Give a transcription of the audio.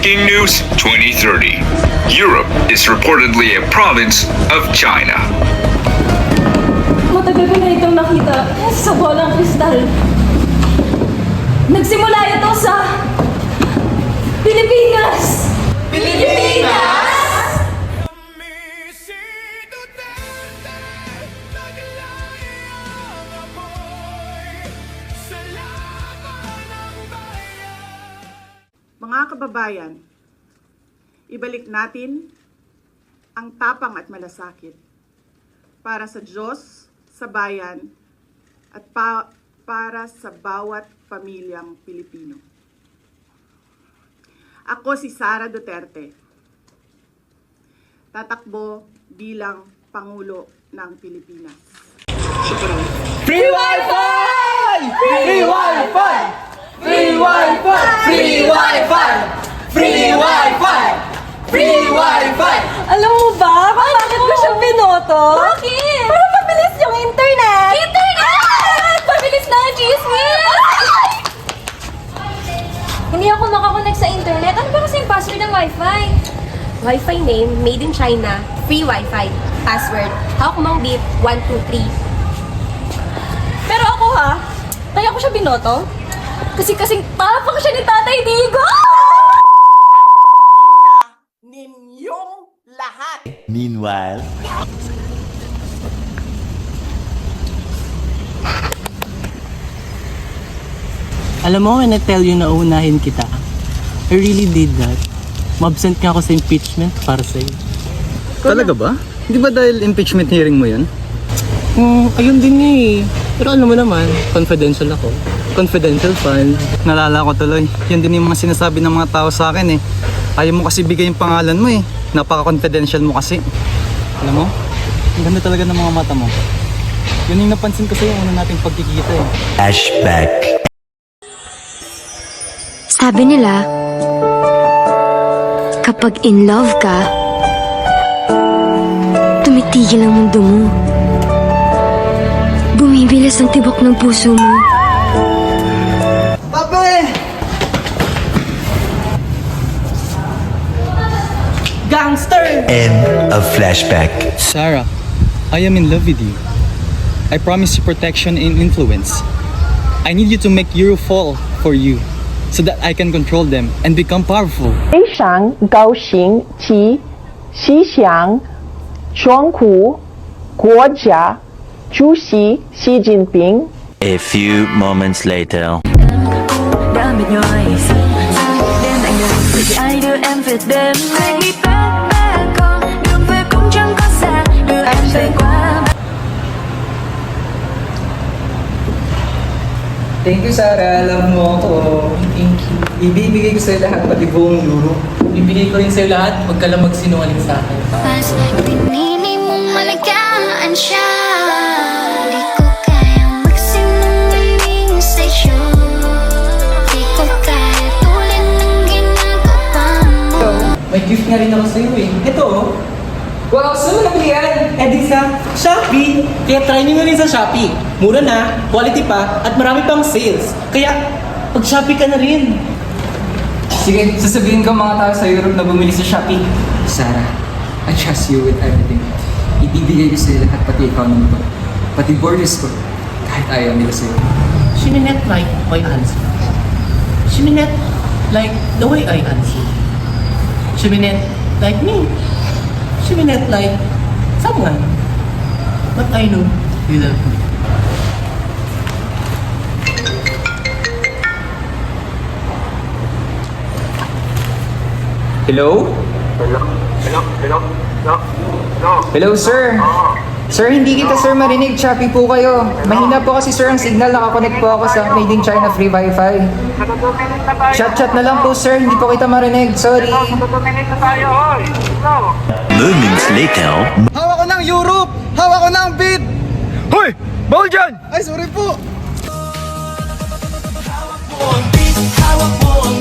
Breaking News 2030. Europe is reportedly a province of China. Matagal ko na itong nakita sa bolang kristal. Nagsimula ito sa Pilipinas! Pilipinas! Mga kababayan, ibalik natin ang tapang at malasakit para sa Diyos, sa bayan, at para sa bawat pamilyang Pilipino. Ako si Sara Duterte, tatakbo bilang Pangulo ng Pilipinas. Free Wi-Fi! Free Wi-Fi! Free Wi-Fi! Free Wi-Fi! Free Wi-Fi! Free Wi-Fi! Alam mo ba kung bakit ko siya binoto? Bakit? Para mabilis yung internet! Internet! Mabilis na ang chismis! Hindi ako makakonect sa internet. Ano ba kasi yung password ng Wi-Fi? Wi-Fi name, made in China, free Wi-Fi. Password, Hawkmongbip 123. Pero ako kaya ko siya binoto? Kasi kasing tapang siya ni Tatay Digo! Ninyong lahat! Meanwhile, Alam mo, when I tell you na uunahin kita, I really did that. Mabsent nga ako sa impeachment para sa'yo. Talaga ba? Di ba dahil impeachment hearing mo yun? Ayun din eh. Pero alam mo naman, confidential ako. Confidential fund. Nalala ko tuloy. Yun din yung mga sinasabi ng mga tao sa akin eh. Ayaw mo kasi bigay yung pangalan mo eh. Napaka-confidential mo kasi. Alam mo, ang ganda talaga ng mga mata mo. Yun yung napansin ko sa'yo una nating pagkikita eh. flashback. Sabi nila, kapag in love ka, tumitigil ang mundo mo. Bumibilis ang tibok ng puso mo. Pape! Gangster! End of flashback. Sarah, I am in love with you. I promise you protection and influence. I need you to make Euro fall for you so that I can control them and become powerful. 非常高兴及希望中国国家主席习近平 A few moments later. Đã mệt nhoài đêm lạnh lùng vì ai đưa em về đêm nay bé con đường về cũng chẳng có xa đưa em về qua. Thank you, Sarah. Love mo ako. Thank you. Ibibigay ko sa'yo lahat, pati buong euro. Ibigay ko rin sa'yo lahat, huwag ka lang magsinungaling sa akin. Mas pinili mong malagaan siya. Di ko kayang magsinungaling sa'yo. Di ko kaya tulad ng ginagawa mo. May gift nga rin ako sa'yo eh. Ito oh. Wow, saan mo nabili yan? Eh di sa Shopee. Kaya try nyo na rin sa Shopee. Mura na, quality pa, at marami pang sales. Kaya, mag-Shopee ka na rin. Sige, sasabihin ko mga tao sa Europe na bumili sa Shopee. Sarah, I trust you with everything. Ibibigay ko sa'yo lahat, pati economy ko. Pati borders ko. Kahit ayaw nila sa'yo. She may not like how I answer. She may not like the way I answer. She may not like me. She may not like someone. But I know you love me. Hello? Hello, sir. Sir, hindi kita sir marinig. Choppy po kayo. Mahina po kasi sir ang signal. Nakakonect po ako sa Made in China free Wi-Fi. Chat na lang po sir. Hindi po kita marinig. Sorry. Moments later. Hawak ko ng Europe! Hawak ko ng beat! Hoy! Bawal dyan! Ay, sorry po! Hawak mo ang beat, hawak mo ang